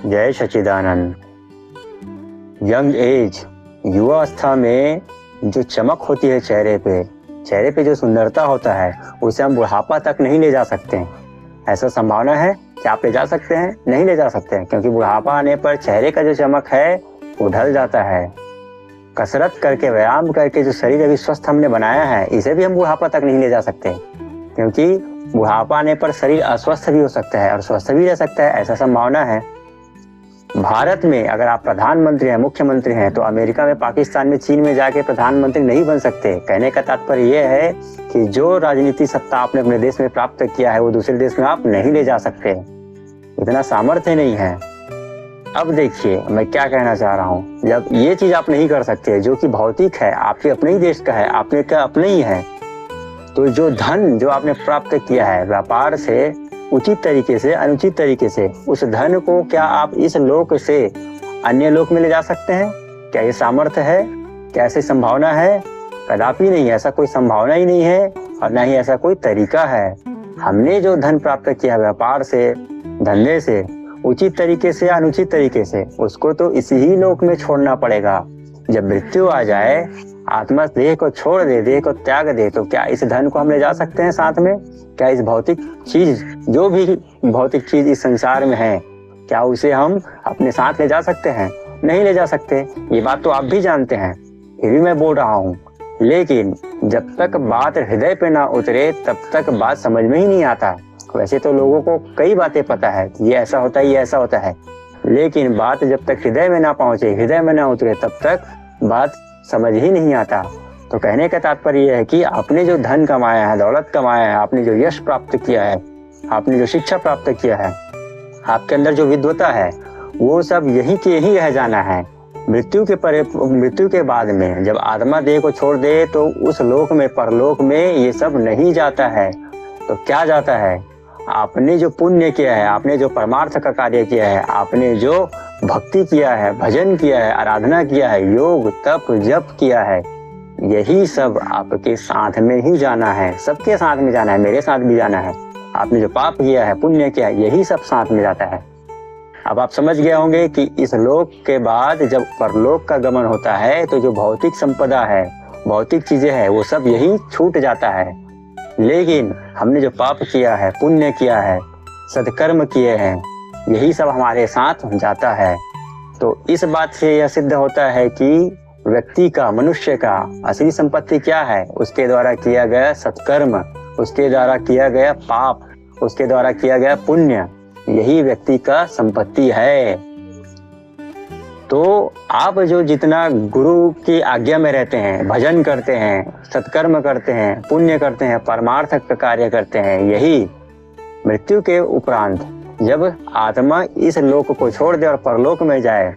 जय सच्चिदानंद। Young age, युवावस्था में जो चमक होती है चेहरे पे जो सुंदरता होता है, उसे हम बुढ़ापा तक नहीं ले जा सकते हैं। ऐसा संभावना है कि आप ले जा सकते हैं? नहीं ले जा सकते हैं, क्योंकि बुढ़ापा आने पर चेहरे का जो चमक है वो ढल जाता है। कसरत करके, व्यायाम करके जो शरीर अभी स्वस्थ हमने बनाया है, इसे भी हम बुढ़ापा तक नहीं ले जा सकते, क्योंकि बुढ़ापा आने पर शरीर अस्वस्थ भी हो सकता है और स्वस्थ भी रह सकता है। ऐसा संभावना है। भारत में अगर आप प्रधानमंत्री हैं, मुख्यमंत्री हैं, तो अमेरिका में, पाकिस्तान में, चीन में जाके प्रधानमंत्री नहीं बन सकते। कहने का तात्पर्य यह है कि जो राजनीतिक सत्ता आपने अपने देश में प्राप्त किया है, वो दूसरे देश में आप नहीं ले जा सकते, इतना सामर्थ्य नहीं है। अब देखिए मैं क्या कहना चाह रहा हूँ। जब ये चीज आप नहीं कर सकते, जो कि भौतिक है, आपके अपने ही देश का है, आपने का अपने ही है, तो जो धन जो आपने प्राप्त किया है व्यापार से, उचित तरीके से, अनुचित तरीके से, उस धन को क्या आप इस लोक से अन्य लोक में ले जा सकते हैं? क्या ये सामर्थ्य है? क्या ऐसी संभावना है? कदापि नहीं। ऐसा कोई संभावना ही नहीं है और ना ही ऐसा कोई तरीका है। हमने जो धन प्राप्त किया व्यापार से, धंधे से, उचित तरीके से या अनुचित तरीके से, उसको तो इसी ही लोक में छोड़ना पड़ेगा। जब मृत्यु आ जाए, आत्मा देह को छोड़ दे, देह को त्याग दे, तो क्या इस धन को हम ले जा सकते हैं साथ में? क्या इस भौतिक चीज, जो भी भौतिक चीज इस संसार में है, क्या उसे हम अपने साथ ले जा सकते हैं? नहीं ले जा सकते। ये बात तो आप भी जानते हैं, फिर भी मैं बोल रहा हूँ। लेकिन जब तक बात हृदय पे ना उतरे, तब तक बात समझ में ही नहीं आता। वैसे तो लोगों को कई बातें पता है, ये ऐसा होता है, ये ऐसा होता है, लेकिन बात जब तक हृदय में ना पहुंचे, हृदय में ना उतरे, तब तक बात समझ ही नहीं आता। तो कहने का तात्पर्य यह है कि आपने जो धन कमाया है, दौलत कमाया है, आपने जो यश प्राप्त किया है, आपने जो शिक्षा प्राप्त किया है, आपके अंदर जो विद्वता है, वो सब यहीं के यहीं रह जाना है। मृत्यु के बाद में जब आत्मा देह को छोड़ दे, तो उस लोक में, परलोक में, ये सब नहीं जाता है। तो क्या जाता है? आपने जो पुण्य किया है, आपने जो परमार्थ का कार्य किया है, आपने जो भक्ति किया है, भजन किया है, आराधना किया है, योग, तप, जप किया है, यही सब आपके साथ में ही जाना है। सबके साथ में जाना है, मेरे साथ भी जाना है। आपने जो पाप किया है, पुण्य किया है, यही सब साथ में जाता है। अब आप समझ गए होंगे कि इस लोक के बाद जब परलोक का गमन होता है, तो जो भौतिक संपदा है, भौतिक चीजें हैं, वो सब यही छूट जाता है। लेकिन हमने जो पाप किया है, पुण्य किया है, सत्कर्म किए हैं, यही सब हमारे साथ जाता है। तो इस बात से यह सिद्ध होता है कि व्यक्ति का, मनुष्य का असली संपत्ति क्या है? उसके द्वारा किया गया सत्कर्म, उसके द्वारा किया गया पाप, उसके द्वारा किया गया पुण्य, यही व्यक्ति का संपत्ति है। तो आप जो जितना गुरु की आज्ञा में रहते हैं, भजन करते हैं, सत्कर्म करते हैं, पुण्य करते हैं, परमार्थ का कार्य करते हैं, यही मृत्यु के उपरांत जब आत्मा इस लोक को छोड़ दे और परलोक में जाए,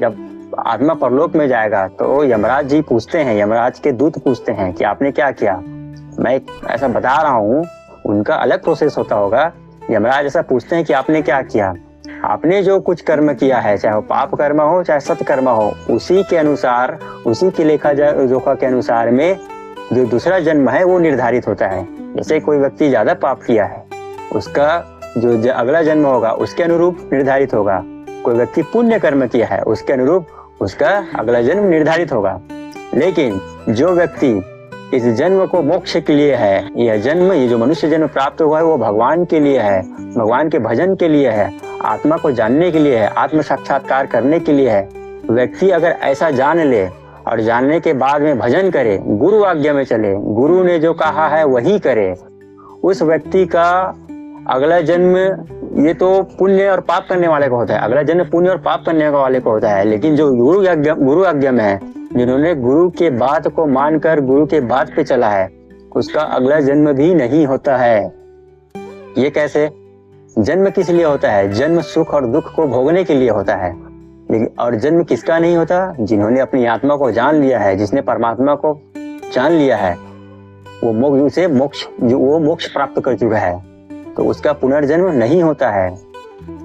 जब आत्मा परलोक में जाएगा, तो यमराज जी पूछते हैं, यमराज के दूत पूछते हैं कि आपने क्या किया। मैं ऐसा बता रहा हूँ, उनका अलग प्रोसेस होता होगा। यमराज ऐसा पूछते हैं कि आपने क्या किया। आपने जो कुछ कर्म किया है, चाहे वो पाप कर्म हो चाहे सत्कर्म हो, उसी के अनुसार, उसी के लेखा जोखा के अनुसार में जो दूसरा जन्म है वो निर्धारित होता है। जैसे कोई व्यक्ति ज्यादा पाप किया है, उसका जो अगला जन्म होगा उसके अनुरूप निर्धारित होगा। कोई व्यक्ति पुण्य कर्म किया है, उसके अनुरूप उसका अगला जन्म निर्धारित होगा। लेकिन जो व्यक्ति इस जन्म को मोक्ष के लिए है, यह जन्म, ये जो मनुष्य जन्म प्राप्त हुआ है, वो भगवान के लिए है, भगवान के भजन के लिए है, आत्मा को जानने के लिए है, आत्म साक्षात्कार करने के लिए है। व्यक्ति अगर ऐसा जान ले और जानने के बाद में भजन करे, गुरु आज्ञा में चले, गुरु ने जो कहा है वही करे, उस व्यक्ति का अगला जन्म, ये तो पुण्य और पाप करने वाले को होता है, अगला जन्म पुण्य और पाप करने वाले को होता है। लेकिन जो गुरु आज्ञा में है, जिन्होंने गुरु के बात को मानकर गुरु के बात पे चला है, उसका अगला जन्म भी नहीं होता है। ये कैसे? जन्म किस लिए होता है? जन्म सुख और दुख को भोगने के लिए होता है। लेकिन और जन्म किसका नहीं होता? जिन्होंने अपनी आत्मा को जान लिया है, जिसने परमात्मा को जान लिया है, वो मोक्ष प्राप्त कर चुका है, तो उसका पुनर्जन्म नहीं होता है।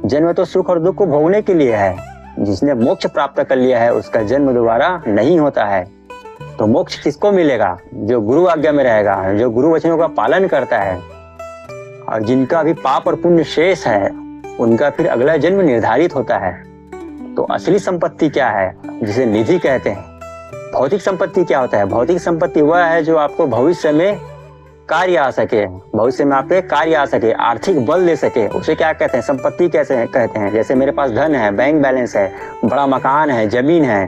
जन्म तो सुख और दुख को भोगने के लिए है। जिसने मोक्ष प्राप्त कर लिया है, उसका जन्म दोबारा नहीं होता है। तो मोक्ष किसको मिलेगा? जो गुरु आज्ञा में रहेगा, जो गुरु वचनों का पालन करता है। और जिनका भी पाप और पुण्य शेष है, उनका फिर अगला जन्म निर्धारित होता है। तो असली संपत्ति क्या है, जिसे निधि कहते हैं। भौतिक संपत्ति क्या होता है? भौतिक संपत्ति वह है जो आपको भविष्य में कार्य आ सके, भविष्य में आपके कार्य आ सके, आर्थिक बल दे सके, उसे क्या कहते हैं? संपत्ति कैसे कहते हैं। जैसे मेरे पास धन है, बैंक बैलेंस है, बड़ा मकान है, जमीन है,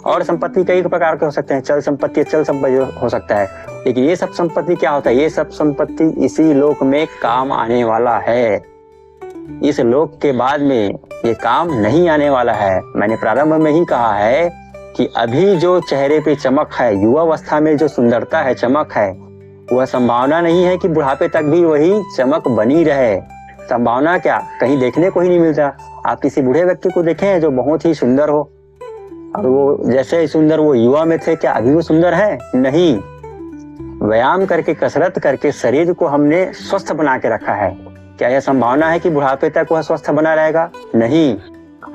और संपत्ति कई प्रकार के हो सकते हैं। चल संपत्ति हो सकता है, लेकिन ये सब संपत्ति क्या होता है? ये सब संपत्ति इसी लोक में काम आने वाला है। इस लोक के बाद में ये काम नहीं आने वाला है। मैंने प्रारंभ में ही कहा है कि अभी जो चेहरे पे चमक है, युवावस्था में जो सुंदरता है, चमक है, वह संभावना नहीं है कि बुढ़ापे तक भी वही चमक बनी रहे। संभावना क्या, कहीं देखने को ही नहीं मिलता। आप किसी बूढ़े व्यक्ति को देखें जो बहुत ही सुंदर हो, और वो जैसे ही सुंदर वो युवा में थे, क्या अभी वो सुंदर है? नहीं। व्यायाम करके, कसरत करके शरीर को हमने स्वस्थ बना के रखा है। क्या यह संभावना है कि बुढ़ापे तक वह स्वस्थ बना रहेगा? नहीं।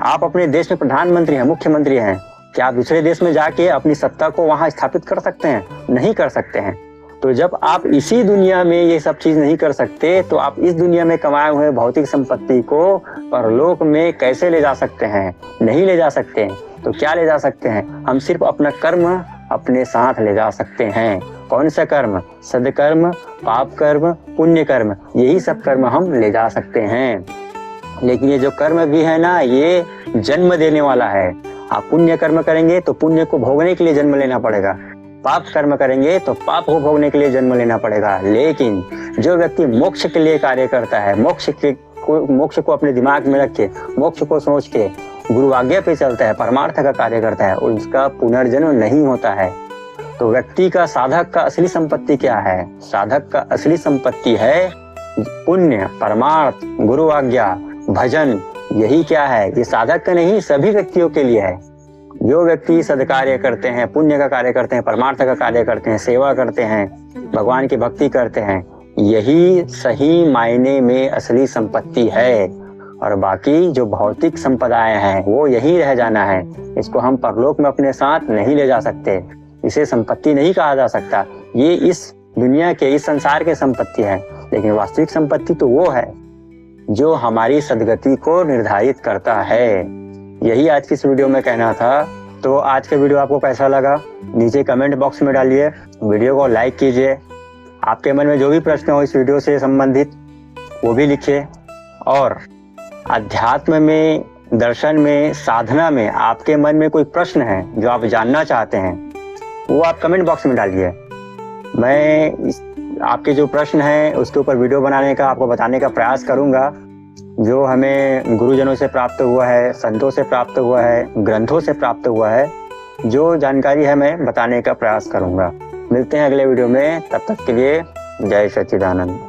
आप अपने देश में प्रधानमंत्री हैं, मुख्यमंत्री हैं, क्या आप दूसरे देश में जाके अपनी सत्ता को वहां स्थापित कर सकते हैं? नहीं कर सकते हैं। तो जब आप इसी दुनिया में ये सब चीज नहीं कर सकते, तो आप इस दुनिया में कमाए हुए भौतिक संपत्ति को परलोक में कैसे ले जा सकते हैं? नहीं ले जा सकते हैं। तो क्या ले जा सकते हैं? हम सिर्फ अपना कर्म अपने साथ ले जा सकते हैं। कौन सा कर्म? सदकर्म, पाप कर्म, पुण्य कर्म, यही सब कर्म हम ले जा सकते हैं। लेकिन ये जो कर्म भी है ना, ये जन्म देने वाला है। आप पुण्य कर्म करेंगे तो पुण्य को भोगने के लिए जन्म लेना पड़ेगा, पाप कर्म करेंगे तो पाप को भोगने के लिए जन्म लेना पड़ेगा। लेकिन जो व्यक्ति मोक्ष के लिए कार्य करता है, मोक्ष को अपने दिमाग में रख के, मोक्ष को सोच के गुरु आज्ञा पे चलता है, परमार्थ का कार्य करता है, उसका पुनर्जन्म नहीं होता है। तो व्यक्ति का, साधक का असली संपत्ति क्या है? साधक का असली संपत्ति है पुण्य, परमार्थ, गुरु आज्ञा, भजन। यही क्या है? ये साधक का नहीं, सभी व्यक्तियों के लिए है। जो व्यक्ति सदकार्य करते हैं, पुण्य का कार्य करते हैं, परमार्थ का कार्य करते हैं, सेवा करते हैं, भगवान की भक्ति करते हैं, यही सही मायने में असली संपत्ति है। और बाकी जो भौतिक संपदाएं हैं वो यही रह जाना है। इसको हम परलोक में अपने साथ नहीं ले जा सकते। इसे संपत्ति नहीं कहा जा सकता। ये इस दुनिया के, इस संसार के संपत्ति है। लेकिन वास्तविक संपत्ति तो वो है जो हमारी सदगति को निर्धारित करता है। यही आज की इस वीडियो में कहना था। तो आज का वीडियो आपको कैसा लगा, नीचे कमेंट बॉक्स में डालिए, वीडियो को लाइक कीजिए। आपके मन में जो भी प्रश्न हो इस वीडियो से संबंधित वो भी लिखिए। और अध्यात्म में, दर्शन में, साधना में आपके मन में कोई प्रश्न है जो आप जानना चाहते हैं, वो आप कमेंट बॉक्स में डालिए। मैं आपके जो प्रश्न हैं उसके ऊपर वीडियो बनाने का, आपको बताने का प्रयास करूंगा। जो हमें गुरुजनों से प्राप्त हुआ है, संतों से प्राप्त हुआ है, ग्रंथों से प्राप्त हुआ है, जो जानकारी है मैं बताने का प्रयास करूंगा। मिलते हैं अगले वीडियो में, तब तक के लिए जय सच्चिदानंद।